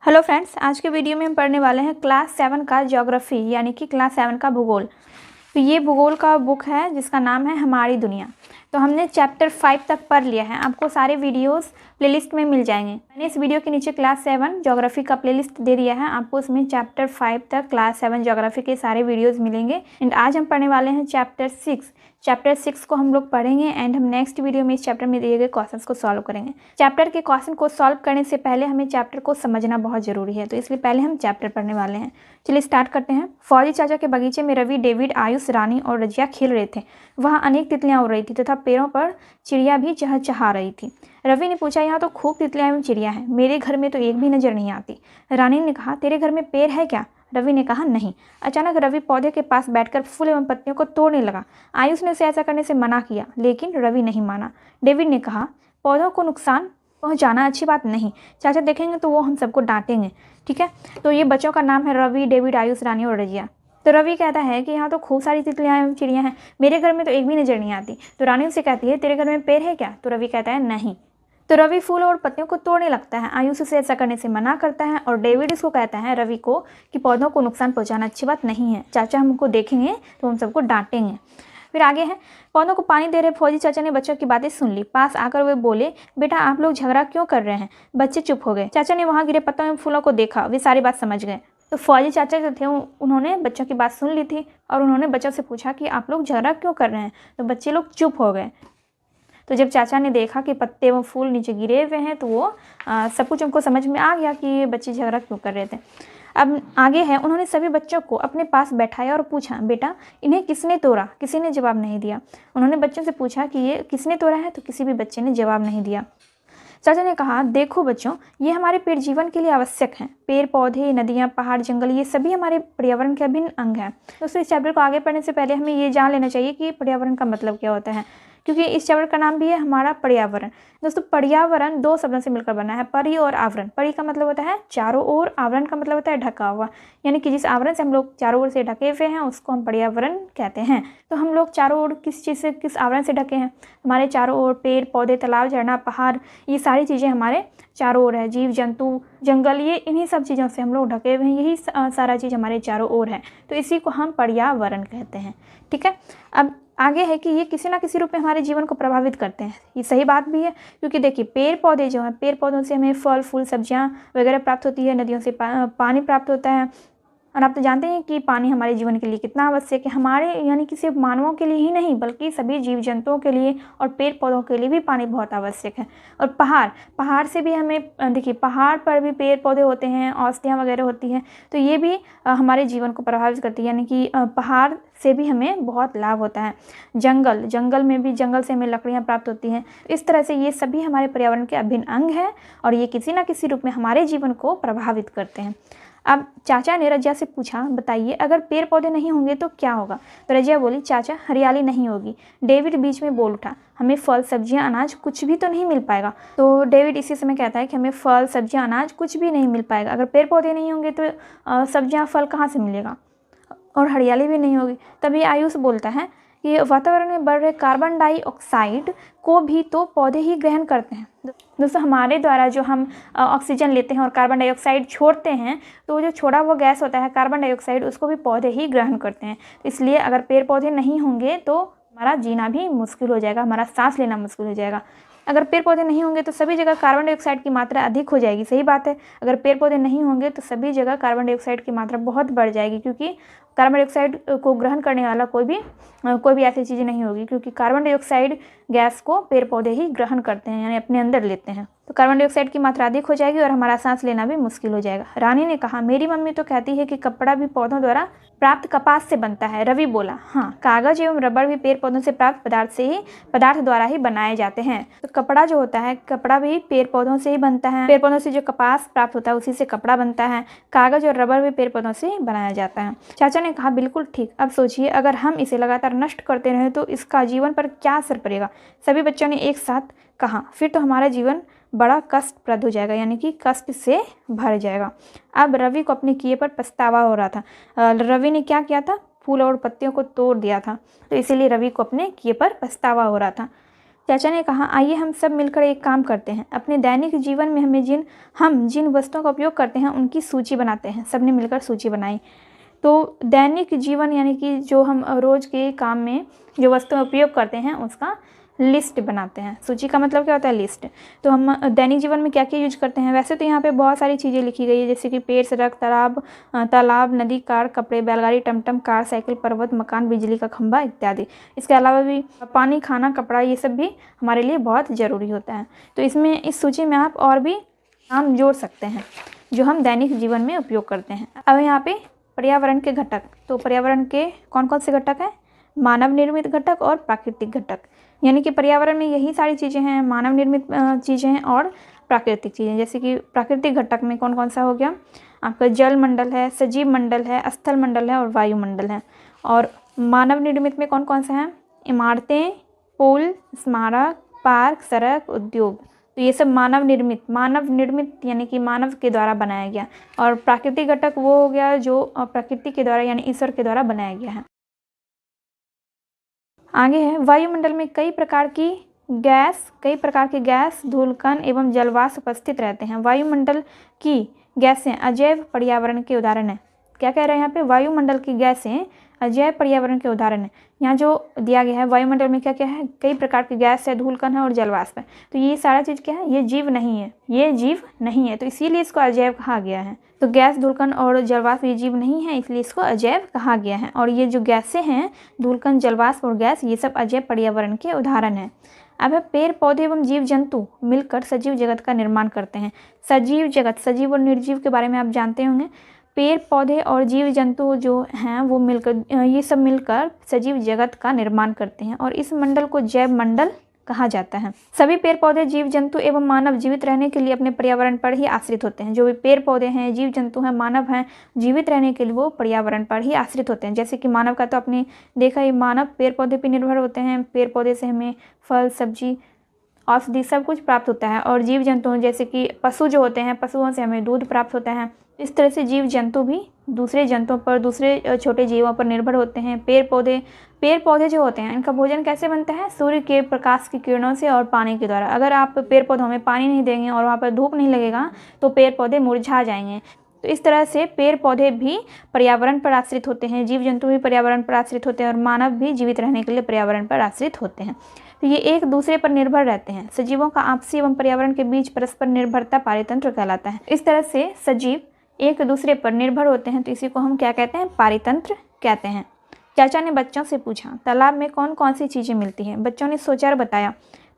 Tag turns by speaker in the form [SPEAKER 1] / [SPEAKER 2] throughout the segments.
[SPEAKER 1] Hello friends, आज के video में हम पढ़ने वाले हैं क्लास 7 का ज्योग्राफी यानी कि क्लास 7 का भूगोल। तो ये भूगोल का बुक है जिसका नाम है हमारी दुनिया। तो हमने चैप्टर 5 तक पढ़ लिया है। आपको सारे वीडियोस प्लेलिस्ट में मिल जाएंगे। मैंने इस वीडियो के नीचे क्लास 7 ज्योग्राफी का प्लेलिस्ट दे दिया है। आपको उसमें चैप्टर 5 तक क्लास 7 ज्योग्राफी के सारे वीडियोस मिलेंगे। एंड आज हम पढ़ने वाले हैं चैप्टर 6। चैप्टर 6 को हम लोग पढ़ेंगे एंड हम नेक्स्ट वीडियो में इस चैप्टर में दिए गए क्वेश्चंस को सॉल्व करेंगे। चैप्टर के क्वेश्चन को सॉल्व करने से पहले हमें चैप्टर को समझना बहुत ज़रूरी है, तो इसलिए पहले हम चैप्टर पढ़ने वाले हैं। चलिए स्टार्ट करते हैं। फौजी चाचा के बगीचे में रवि, डेविड, आयुष, रानी और रजिया खेल रहे थे। वहाँ अनेक तितलियाँ उड़ रही थी तथा पेड़ों पर चिड़िया भी चहचहा रही थी। रवि ने पूछा, यहाँ तो खूब तितलियाँ एवं चिड़िया हैं, मेरे घर में तो एक भी नज़र नहीं आती। रानी ने कहा, तेरे घर में पेड़ है क्या? रवि ने कहा, नहीं। अचानक रवि पौधे के पास बैठकर फूल एवं पत्तियों को तोड़ने लगा। आयुष ने उसे ऐसा करने से मना किया, लेकिन रवि नहीं माना। डेविड ने कहा, पौधों को नुकसान पहुंचाना अच्छी बात नहीं, चाचा देखेंगे तो वो हम सबको डांटेंगे। ठीक है, तो ये बच्चों का नाम है रवि, डेविड, आयुष, रानी और रजिया। तो रवि कहता है कि यहाँ तो खूब सारी तितलियाँ एवं चिड़ियाँ हैं, मेरे घर में तो एक भी नज़र नहीं आती। तो रानी उसे कहती है, तेरे घर में पेड़ है क्या? तो रवि कहता है, नहीं। तो रवि फूल और पत्तियों को तोड़ने लगता है। आयुष उसे ऐसा करने से मना करता है और डेविड इसको कहता है रवि को कि पौधों को नुकसान पहुंचाना अच्छी बात नहीं है, चाचा हमको देखेंगे तो हम सबको डांटेंगे। फिर आगे है, पौधों को पानी दे रहे फौजी चाचा ने बच्चों की बातें सुन ली। पास आकर वे बोले, बेटा आप लोग झगड़ा क्यों कर रहे हैं? बच्चे चुप हो गए। चाचा ने वहाँ गिरे पत्तों एवं फूलों को देखा, वे सारी बात समझ गए। तो फौजी चाचा जो थे उन्होंने बच्चों की बात सुन ली थी और उन्होंने बच्चों से पूछा कि आप लोग झगड़ा क्यों कर रहे हैं? तो बच्चे लोग चुप हो गए। तो जब चाचा ने देखा कि पत्ते व फूल नीचे गिरे हुए हैं तो वो सब कुछ उनको समझ में आ गया कि ये बच्चे झगड़ा क्यों कर रहे थे। अब आगे है, उन्होंने सभी बच्चों को अपने पास बैठाया और पूछा, बेटा इन्हें किसने तोड़ा? किसी ने जवाब नहीं दिया। उन्होंने बच्चों से पूछा कि ये किसने तोड़ा है, तो किसी भी बच्चे ने जवाब नहीं दिया। चाचा ने कहा, देखो बच्चों, ये हमारे पेड़ जीवन के लिए आवश्यक हैं। पेड़ पौधे, नदियाँ, पहाड़, जंगल, ये सभी हमारे पर्यावरण के अभिन्न अंग हैं। दोस्तों, इस चैप्टर को आगे पढ़ने से पहले हमें ये जान लेना चाहिए कि पर्यावरण का मतलब क्या होता है, क्योंकि इस चैप्टर का नाम भी है हमारा पर्यावरण। दोस्तों, पर्यावरण दो शब्दों से मिलकर बना है, परि और आवरण। परि का मतलब होता है चारों ओर, आवरण का मतलब होता है ढका हुआ, यानी कि जिस आवरण से हम लोग चारों ओर से ढके हुए हैं उसको हम पर्यावरण कहते हैं। तो हम लोग चारों ओर किस चीज़ से, किस आवरण से ढके हैं? हमारे चारों ओर पेड़ पौधे, तालाब, झरना, पहाड़, ये सारी चीज़ें हमारे चारों ओर है। जीव जंतु, जंगल, ये इन्हीं सब चीज़ों से हम लोग ढके हुए हैं, यही सारा चीज़ हमारे चारों ओर है, तो इसी को हम पर्यावरण कहते हैं। ठीक है, अब आगे है कि ये किसी ना किसी रूप में हमारे जीवन को प्रभावित करते हैं। ये सही बात भी है, क्योंकि देखिए पेड़ पौधे जो हैं, पेड़ पौधों से हमें फल फूल सब्जियां वगैरह प्राप्त होती है, नदियों से पानी प्राप्त होता है। और आप तो जानते हैं कि पानी हमारे जीवन के लिए कितना आवश्यक है। हमारे यानी कि सिर्फ मानवों के लिए ही नहीं बल्कि सभी जीव जंतुओं के लिए और पेड़ पौधों के लिए भी पानी बहुत आवश्यक है। और पहाड़ से भी हमें, देखिए पहाड़ पर भी पेड़ पौधे होते हैं, औषधियाँ वगैरह होती हैं, तो ये भी हमारे जीवन को प्रभावित करती है, यानी कि पहाड़ से भी हमें बहुत लाभ होता है। जंगल में भी, जंगल से हमें लकड़ियाँ प्राप्त होती हैं। इस तरह से ये सभी हमारे पर्यावरण के अभिन्न अंग हैं और ये किसी न किसी रूप में हमारे जीवन को प्रभावित करते हैं। अब चाचा ने रजिया से पूछा, बताइए अगर पेड़ पौधे नहीं होंगे तो क्या होगा? तो रजिया बोली, चाचा हरियाली नहीं होगी। डेविड बीच में बोल उठा, हमें फल सब्जियां अनाज कुछ भी तो नहीं मिल पाएगा। तो डेविड इसी समय कहता है कि हमें फल सब्जियां अनाज कुछ भी नहीं मिल पाएगा। अगर पेड़ पौधे नहीं होंगे तो सब्जियां फल कहाँ से मिलेगा, और हरियाली भी नहीं होगी। तभी आयुष बोलता है कि वातावरण में बढ़ रहे कार्बन डाइऑक्साइड को भी तो पौधे ही ग्रहण करते हैं। दोस्तों, हमारे द्वारा जो हम ऑक्सीजन लेते हैं और कार्बन डाइऑक्साइड छोड़ते हैं, तो जो छोड़ा हुआ गैस होता है कार्बन डाइऑक्साइड, उसको भी पौधे ही ग्रहण करते हैं। इसलिए अगर पेड़ पौधे नहीं होंगे तो हमारा जीना भी मुश्किल हो जाएगा, हमारा सांस लेना मुश्किल हो जाएगा। अगर पेड़ पौधे नहीं होंगे तो सभी जगह कार्बन डाइऑक्साइड की मात्रा अधिक हो जाएगी। सही बात है, अगर पेड़ पौधे नहीं होंगे तो सभी जगह कार्बन डाइऑक्साइड की मात्रा बहुत बढ़ जाएगी, क्योंकि कार्बन डाइऑक्साइड को ग्रहण करने वाला कोई भी ऐसी चीज़ नहीं होगी, क्योंकि कार्बन डाइऑक्साइड गैस को पेड़ पौधे ही ग्रहण करते हैं, यानी अपने अंदर लेते हैं। तो कार्बन डाइऑक्साइड की मात्रा अधिक हो जाएगी और हमारा सांस लेना भी मुश्किल हो जाएगा। रानी ने कहा, मेरी मम्मी तो कहती है कि कपड़ा भी पौधों द्वारा प्राप्त कपास से बनता है। रवि बोला, हाँ, कागज एवं रबड़ भी पेड़ पौधों से प्राप्त पदार्थ द्वारा ही बनाए जाते हैं। तो कपड़ा जो होता है, कपड़ा भी पेड़ पौधों से ही बनता है। पेड़ पौधों से जो कपास प्राप्त होता है उसी से कपड़ा बनता है। कागज और रबड़ भी पेड़ पौधों से ही बनाया जाता है। चाचा ने कहा, बिल्कुल ठीक। अब सोचिए, अगर हम इसे लगातार नष्ट करते रहे तो इसका जीवन पर क्या असर पड़ेगा? सभी बच्चों ने एक साथ कहा, फिर तो हमारा जीवन बड़ा कष्टप्रद हो जाएगा, यानी कि कष्ट से भर जाएगा। अब रवि को अपने किए पर पछतावा हो रहा था। रवि ने क्या किया था? फूल और पत्तियों को तोड़ दिया था, तो इसीलिए रवि को अपने किए पर पछतावा हो रहा था। चाचा ने कहा, आइए हम सब मिलकर एक काम करते हैं। अपने दैनिक जीवन में हम जिन वस्तुओं का उपयोग करते हैं उनकी सूची बनाते हैं। सबने मिलकर सूची बनाई। तो दैनिक जीवन यानी कि जो हम रोज़ के काम में जो वस्तुएं उपयोग करते हैं उसका लिस्ट बनाते हैं। सूची का मतलब क्या होता है? लिस्ट। तो हम दैनिक जीवन में क्या क्या यूज करते हैं। वैसे तो यहाँ पे बहुत सारी चीज़ें लिखी गई है, जैसे कि पेड़, सड़क, तालाब, नदी, कार, कपड़े, बैलगाड़ी, टमटम, कार, साइकिल, पर्वत, मकान, बिजली का खंभा इत्यादि। इसके अलावा भी पानी, खाना, कपड़ा, ये सब भी हमारे लिए बहुत ज़रूरी होता है। तो इसमें इस सूची में आप और भी नाम जोड़ सकते हैं जो हम दैनिक जीवन में उपयोग करते हैं। अब यहाँ पे पर्यावरण के घटक, तो पर्यावरण के कौन कौन से घटक हैं? मानव निर्मित घटक और प्राकृतिक घटक। यानी कि पर्यावरण में यही सारी चीज़ें हैं, मानव निर्मित चीज़ें हैं और प्राकृतिक चीज़ें। जैसे कि प्राकृतिक घटक में कौन कौन सा हो गया? आपका जल मंडल है, सजीव मंडल है, स्थल मंडल है और वायुमंडल है। और मानव निर्मित में कौन कौन सा है? इमारतें, पुल, स्मारक, पार्क, सड़क, उद्योग। तो ये सब मानव निर्मित यानी कि मानव के द्वारा बनाया गया। और प्राकृतिक घटक वो हो गया जो प्रकृति के द्वारा यानी ईश्वर के द्वारा बनाया गया है। आगे है, वायुमंडल में कई प्रकार के गैस, धूलकण एवं जलवाष्प उपस्थित रहते हैं। वायुमंडल की गैसें अजैव पर्यावरण के उदाहरण हैं। क्या कह रहे हैं यहाँ पे? वायुमंडल की गैसें अजैव पर्यावरण के उदाहरण है। यहाँ जो दिया गया है वायुमंडल में क्या क्या है? कई प्रकार की गैस है, धूलकण है और जलवाष्प है। तो ये सारा चीज़ क्या है? ये जीव नहीं है, तो इसीलिए इसको अजैव कहा गया है। तो गैस, धूलकण और जलवाष्प ये जीव नहीं है, इसलिए इसको अजैव कहा गया है। और ये जो गैसें हैं, धूलकण, जलवाष्प और गैस, ये सब अजैव पर्यावरण के उदाहरण हैं। अब है, पेड़ पौधे एवं जीव जंतु मिलकर सजीव जगत का निर्माण करते हैं। सजीव जगत, सजीव और निर्जीव के बारे में आप जानते होंगे। पेड़ पौधे और जीव जंतु जो हैं वो ये सब मिलकर सजीव जगत का निर्माण करते हैं और इस मंडल को जैव मंडल कहा जाता है। सभी पेड़ पौधे, जीव जंतु एवं मानव जीवित रहने के लिए अपने पर्यावरण पर ही आश्रित होते हैं। जो भी पेड़ पौधे हैं, जीव जंतु हैं, मानव हैं, जीवित रहने के लिए वो पर्यावरण पर ही आश्रित होते हैं। जैसे कि मानव का तो आपने देखा ही, मानव पेड़ पौधे पर निर्भर होते हैं। पेड़ पौधे से हमें फल, सब्जी, औषधि सब कुछ प्राप्त होता है। और जीव जंतु जैसे कि पशु जो होते हैं, पशुओं से हमें दूध प्राप्त होता है। इस तरह से जीव जंतु भी दूसरे जंतुओं पर, दूसरे छोटे जीवों पर निर्भर होते हैं। पेड़ पौधे जो होते हैं इनका भोजन कैसे बनता है? सूर्य के प्रकाश की किरणों से और पानी के द्वारा। अगर आप पेड़ पौधों में पानी नहीं देंगे और वहाँ पर धूप नहीं लगेगा तो पेड़ पौधे मुरझा जाएंगे। तो इस तरह से पेड़ पौधे भी पर्यावरण पर आश्रित होते हैं, जीव जंतु भी पर्यावरण पर आश्रित होते हैं और मानव भी जीवित रहने के लिए पर्यावरण पर आश्रित होते हैं। तो ये एक दूसरे पर निर्भर रहते हैं। सजीवों का आपसी एवं पर्यावरण के बीच परस्पर निर्भरता पारितंत्र कहलाता है। इस तरह से सजीव एक दूसरे पर निर्भर होते हैं, तो इसी को हम क्या कहते हैं? पारितंत्र कहते हैं। चाचा ने बच्चों से पूछा, तालाब में कौन कौन सी चीज़ें मिलती हैं? बच्चों ने सोचा और बताया,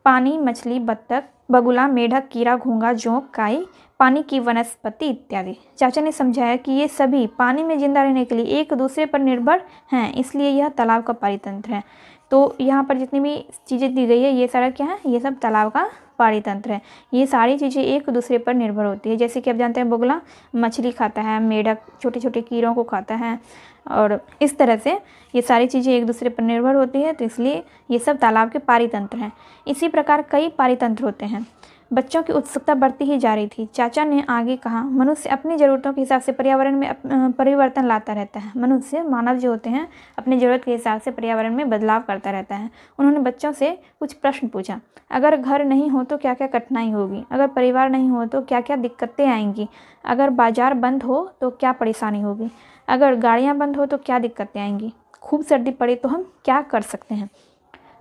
[SPEAKER 1] पानी, मछली, बत्तख, बगुला, मेढक, कीड़ा, घोंघा, जोंक, काई, पानी की वनस्पति इत्यादि। चाचा ने समझाया कि ये सभी पानी में जिंदा रहने के लिए एक दूसरे पर निर्भर हैं, इसलिए यह तालाब का पारितंत्र है। तो यहाँ पर जितनी भी चीज़ें दी गई है ये सारा क्या है? ये सब तालाब का पारितंत्र है। ये सारी चीज़ें एक दूसरे पर निर्भर होती है। जैसे कि आप जानते हैं बगुला मछली खाता है, मेढक छोटे छोटे कीड़ों को खाता है, और इस तरह से ये सारी चीज़ें एक दूसरे पर निर्भर होती है, तो इसलिए ये सब तालाब के पारितंत्र हैं। इसी प्रकार कई पारितंत्र होते हैं। बच्चों की उत्सुकता बढ़ती ही जा रही थी। चाचा ने आगे कहा, मनुष्य अपनी ज़रूरतों के हिसाब से पर्यावरण में परिवर्तन लाता रहता है। मनुष्य, मानव जो होते हैं, अपनी ज़रूरत के हिसाब से पर्यावरण में बदलाव करता रहता है। उन्होंने बच्चों से कुछ प्रश्न पूछा। अगर घर नहीं हो तो क्या क्या कठिनाई होगी? अगर परिवार नहीं हो तो क्या क्या दिक्कतें आएंगी? अगर बाजार बंद हो तो क्या परेशानी होगी? अगर गाड़ियाँ बंद हो तो क्या दिक्कतें आएंगी? खूब सर्दी पड़े तो हम क्या कर सकते हैं?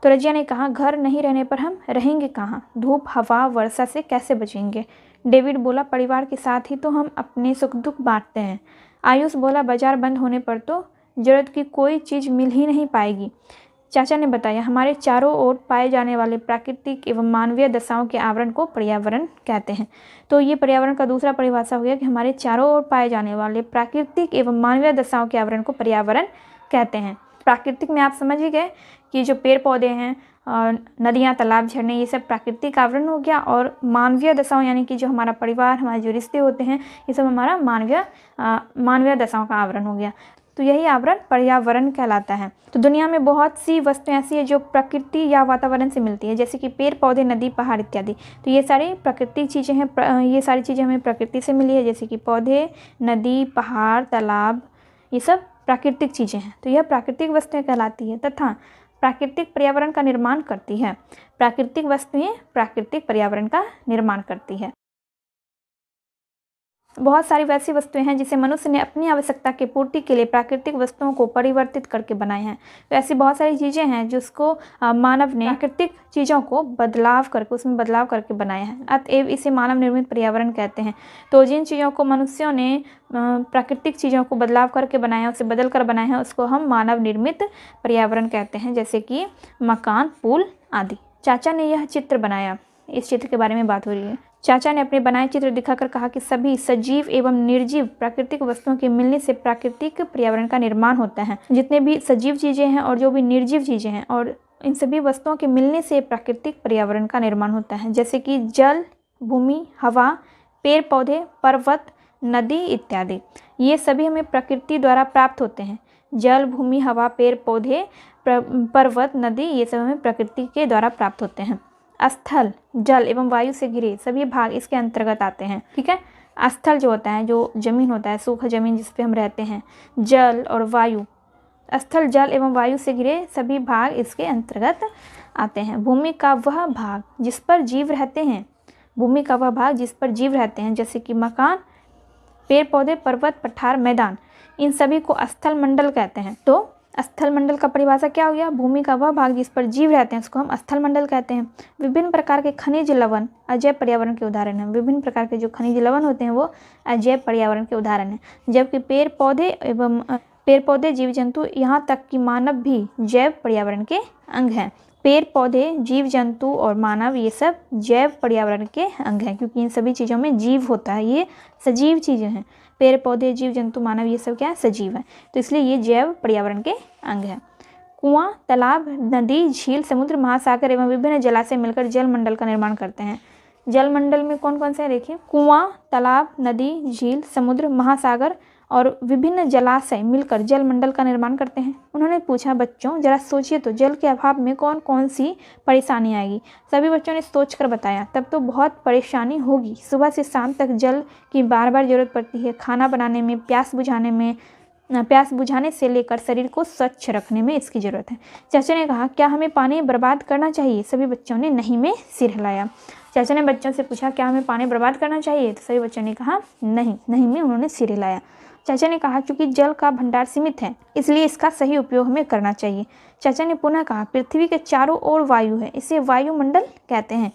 [SPEAKER 1] तो रजिया ने कहा, घर नहीं रहने पर हम रहेंगे कहाँ? धूप, हवा, वर्षा से कैसे बचेंगे? डेविड बोला, परिवार के साथ ही तो हम अपने सुख दुख बांटते हैं। आयुष बोला, बाजार बंद होने पर तो जरूरत की कोई चीज़ मिल ही नहीं पाएगी। चाचा ने बताया, हमारे चारों ओर पाए जाने वाले प्राकृतिक एवं मानवीय दशाओं के आवरण को पर्यावरण कहते हैं। तो ये पर्यावरण का दूसरा परिभाषा हो गया कि हमारे चारों ओर पाए जाने वाले प्राकृतिक एवं मानवीय दशाओं के आवरण को पर्यावरण कहते हैं। प्राकृतिक में आप समझ ही गए कि जो पेड़ पौधे हैं, नदियाँ, तालाब, झरने, ये सब प्राकृतिक आवरण हो गया। और मानवीय दशाओं यानी कि जो हमारा परिवार, हमारे जो रिश्ते होते हैं, ये सब हमारा मानवीय दशाओं का आवरण हो गया। तो यही आवरण पर्यावरण कहलाता है। तो दुनिया में बहुत सी वस्तुएं ऐसी है जो प्रकृति या वातावरण से मिलती है, जैसे कि पेड़ पौधे, नदी, पहाड़ इत्यादि। तो ये सारी प्राकृतिक चीज़ें हैं, ये सारी चीज़ें हमें प्रकृति से मिली है, जैसे कि पौधे, नदी, पहाड़, तालाब, ये सब प्राकृतिक चीज़ें हैं। तो यह प्राकृतिक वस्तुएं कहलाती है। तथा प्राकृतिक पर्यावरण का निर्माण करती है। प्राकृतिक वस्तुएं प्राकृतिक पर्यावरण का निर्माण करती है। बहुत सारी वैसी वस्तुएं हैं जिसे मनुष्य ने अपनी आवश्यकता की पूर्ति के लिए प्राकृतिक वस्तुओं को परिवर्तित करके बनाए हैं। तो ऐसी बहुत सारी चीज़ें हैं जिसको मानव ने प्राकृतिक चीज़ों को उसमें बदलाव करके बनाया है, अतएव इसे मानव निर्मित पर्यावरण कहते हैं। तो जिन चीज़ों को मनुष्यों ने प्राकृतिक चीज़ों को बदलाव करके बनाया है, उसे बदल कर बनाया है, उसको हम मानव निर्मित पर्यावरण कहते हैं, जैसे कि मकान, पुल आदि। चाचा ने यह चित्र बनाया, इस चित्र के बारे में बात हो रही है। चाचा ने अपने बनाए चित्र दिखाकर कहा कि सभी सजीव एवं निर्जीव प्राकृतिक वस्तुओं के मिलने से प्राकृतिक पर्यावरण का निर्माण होता है। जितने भी सजीव चीज़ें हैं और जो भी निर्जीव चीज़ें हैं, और इन सभी वस्तुओं के मिलने से प्राकृतिक पर्यावरण का निर्माण होता है, जैसे कि जल, भूमि, हवा, पेड़ पौधे, पर्वत, नदी इत्यादि। ये सभी हमें प्रकृति द्वारा प्राप्त होते हैं। जल, भूमि, हवा, पेड़ पौधे, पर्वत, नदी, ये सब हमें प्रकृति के द्वारा प्राप्त होते हैं। स्थल, जल एवं वायु से घिरे सभी भाग इसके अंतर्गत आते हैं। ठीक है, स्थल जो होता है, जो जमीन होता है, सूखा जमीन जिस पे हम रहते हैं, जल और वायु, स्थल, जल एवं वायु से घिरे सभी भाग इसके अंतर्गत आते हैं। भूमि का वह भाग जिस पर जीव रहते हैं, भूमि का वह भाग जिस पर जीव रहते हैं, जैसे कि मकान, पेड़ पौधे, पर्वत, पठार, मैदान, इन सभी को स्थल मंडल कहते हैं। तो स्थल मंडल का परिभाषा क्या हो गया? भूमि का वह भाग जिस पर जीव रहते हैं उसको हम स्थल मंडल कहते हैं। विभिन्न प्रकार के खनिज लवण अजैव पर्यावरण के उदाहरण हैं। विभिन्न प्रकार के जो खनिज लवण होते हैं वो अजैव पर्यावरण के उदाहरण हैं, जबकि पेड़ पौधे, जीव जंतु, यहाँ तक कि मानव भी जैव पर्यावरण के अंग हैं। पेड़ पौधे, जीव जंतु और मानव, ये सब जैव पर्यावरण के अंग हैं, क्योंकि इन सभी चीज़ों में जीव होता है, ये सजीव चीज़ें हैं। पेड़ पौधे, जीव जंतु, मानव, ये सब क्या है? सजीव है। तो इसलिए ये जैव पर्यावरण के अंग है। कुआं, तालाब, नदी, झील, समुद्र, महासागर एवं विभिन्न जलाशय मिलकर जल मंडल का निर्माण करते हैं। जल मंडल में कौन कौन से हैं? देखिए, कुआं, तालाब, नदी, झील, समुद्र, महासागर और विभिन्न जलाशय मिलकर जल मंडल का निर्माण करते हैं। उन्होंने पूछा, बच्चों जरा सोचिए तो जल के अभाव में कौन कौन सी परेशानी आएगी? सभी बच्चों ने सोचकर बताया, तब तो बहुत परेशानी होगी। सुबह से शाम तक जल की बार बार जरूरत पड़ती है, खाना बनाने में, प्यास बुझाने से लेकर शरीर को स्वच्छ रखने में इसकी ज़रूरत है। चाचा ने कहा, क्या हमें पानी बर्बाद करना चाहिए? सभी बच्चों ने नहीं में सिर हिलाया। चाचा ने बच्चों से पूछा, क्या हमें पानी बर्बाद करना चाहिए? तो सभी बच्चों ने कहा नहीं में उन्होंने सिर हिलाया। चाचा ने कहा, क्योंकि जल का भंडार सीमित है इसलिए इसका सही उपयोग हमें करना चाहिए। चाचा ने पुनः कहा, पृथ्वी के चारों ओर वायु है, इसे वायुमंडल कहते हैं।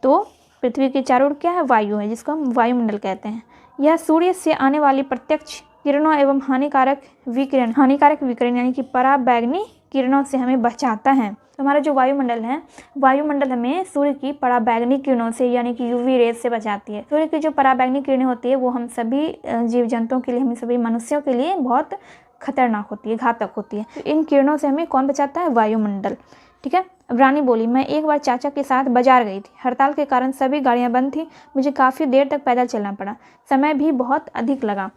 [SPEAKER 1] तो पृथ्वी के चारों ओर क्या है? वायु है, जिसको हम वायुमंडल कहते हैं। यह सूर्य से आने वाली प्रत्यक्ष किरणों एवं हानिकारक विकिरण यानी कि पराबैंगनी किरणों से हमें बचाता है। तो हमारा जो वायुमंडल है, वायुमंडल हमें सूर्य की पराबैंगनी किरणों से यानी कि यूवी रेज से बचाती है। सूर्य की जो पराबैंगनी किरणें होती है वो हम सभी जीव जंतुओं के लिए, हम सभी मनुष्यों के लिए बहुत खतरनाक होती है, घातक होती है। तो इन किरणों से हमें कौन बचाता है? वायुमंडल। ठीक है। अब रानी बोली, मैं एक बार चाचा के साथ बाजार गई थी। हड़ताल के कारण सभी गाड़ियां बंद थी। मुझे काफ़ी देर तक पैदल चलना पड़ा, समय भी बहुत अधिक लगा।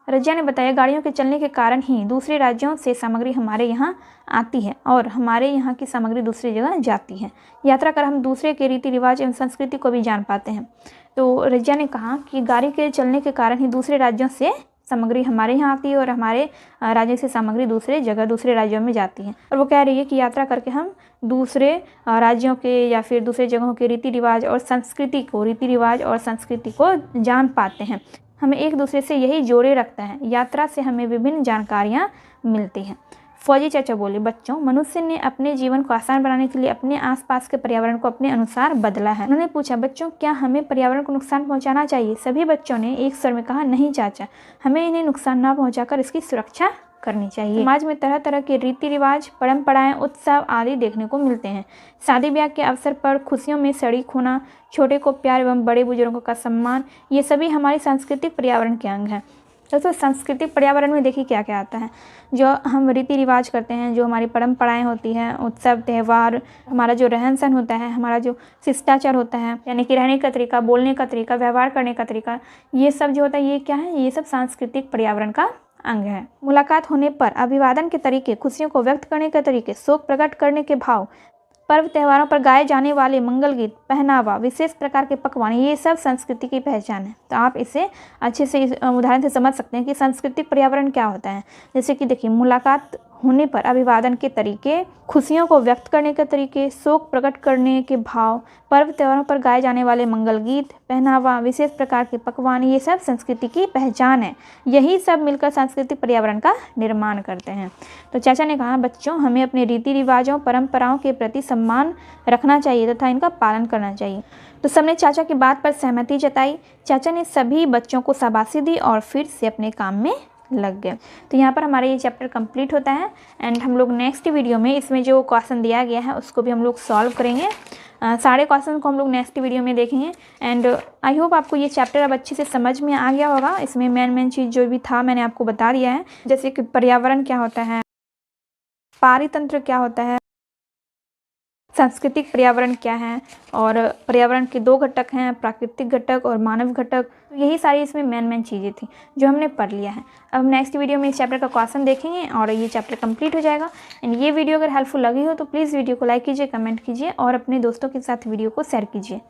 [SPEAKER 1] रजिया ने बताया, गाड़ियों के चलने के कारण ही दूसरे राज्यों से सामग्री हमारे यहाँ आती है और हमारे यहाँ की सामग्री दूसरी जगह जाती है। यात्रा कर हम दूसरे के रीति रिवाज एवं संस्कृति को भी जान पाते हैं। तो रजिया ने कहा कि गाड़ी के चलने के कारण ही दूसरे राज्यों से सामग्री हमारे यहाँ आती है और हमारे राज्य से सामग्री दूसरे राज्यों में जाती है। और वो कह रही है कि यात्रा करके हम दूसरे राज्यों के या फिर दूसरे जगहों के रीति रिवाज और संस्कृति को जान पाते हैं। हमें एक दूसरे से यही जोड़े रखता है। यात्रा से हमें विभिन्न जानकारियाँ मिलती हैं। फौजी चाचा बोले, बच्चों मनुष्य ने अपने जीवन को आसान बनाने के लिए अपने आसपास के पर्यावरण को अपने अनुसार बदला है। उन्होंने पूछा, बच्चों क्या हमें पर्यावरण को नुकसान पहुंचाना चाहिए? सभी बच्चों ने एक स्वर में कहा, नहीं चाचा, हमें इन्हें नुकसान ना पहुंचाकर इसकी सुरक्षा करनी चाहिए। समाज में तरह तरह के रीति रिवाज, परंपराएं, उत्सव आदि देखने को मिलते हैं। शादी ब्याह के अवसर पर खुशियों में शरीक होना, छोटे को प्यार एवं बड़े बुजुर्गों का सम्मान, ये सभी हमारी सांस्कृतिक पर्यावरण के अंग हैं। दोस्तों सांस्कृतिक पर्यावरण में देखिए क्या क्या आता है। जो हम रीति रिवाज करते हैं, जो हमारी परंपराएं होती हैं, उत्सव त्यौहार, हमारा जो रहन सहन होता है, हमारा जो शिष्टाचार होता है यानी कि रहने का तरीका, बोलने का तरीका, व्यवहार करने का तरीका, ये सब जो होता है ये क्या है? ये सब सांस्कृतिक पर्यावरण का अंग है। मुलाकात होने पर अभिवादन के तरीके, खुशियों को व्यक्त करने के तरीके, शोक प्रकट करने के भाव, पर्व त्योहारों पर गाए जाने वाले मंगल गीत, पहनावा, विशेष प्रकार के पकवान, ये सब संस्कृति की पहचान है। तो आप इसे अच्छे से उदाहरण से समझ सकते हैं कि सांस्कृतिक पर्यावरण क्या होता है। जैसे कि देखिए, मुलाकात होने पर अभिवादन के तरीके, खुशियों को व्यक्त करने के तरीके, शोक प्रकट करने के भाव, पर्व त्योहारों पर गाए जाने वाले मंगल गीत, पहनावा, विशेष प्रकार के पकवान, ये सब संस्कृति की पहचान है। यही सब मिलकर सांस्कृतिक पर्यावरण का निर्माण करते हैं। तो चाचा ने कहा, बच्चों हमें अपने रीति रिवाजों, परंपराओं के प्रति सम्मान रखना चाहिए तथा इनका पालन करना चाहिए। तो सबने चाचा की बात पर सहमति जताई। चाचा ने सभी बच्चों को शाबाशी दी और फिर से अपने काम में लग गए। तो यहाँ पर हमारा ये चैप्टर कंप्लीट होता है एंड हम लोग नेक्स्ट वीडियो में इसमें जो क्वेश्चन दिया गया है उसको भी हम लोग सॉल्व करेंगे। सारे क्वेश्चन को हम लोग नेक्स्ट वीडियो में देखेंगे एंड आई होप आपको ये चैप्टर अब अच्छे से समझ में आ गया होगा। इसमें मेन चीज़ जो भी था मैंने आपको बता दिया है, जैसे कि पर्यावरण क्या होता है, पारितंत्र क्या होता है, सांस्कृतिक पर्यावरण क्या है, और पर्यावरण के दो घटक हैं, प्राकृतिक घटक और मानव घटक। यही सारी इसमें मेन चीज़ें थी जो हमने पढ़ लिया है। अब हम नेक्स्ट वीडियो में इस चैप्टर का क्वेश्चन देखेंगे और ये चैप्टर कंप्लीट हो जाएगा। एंड ये वीडियो अगर हेल्पफुल लगी हो तो प्लीज़ वीडियो को लाइक कीजिए, कमेंट कीजिए और अपने दोस्तों के साथ वीडियो को शेयर कीजिए।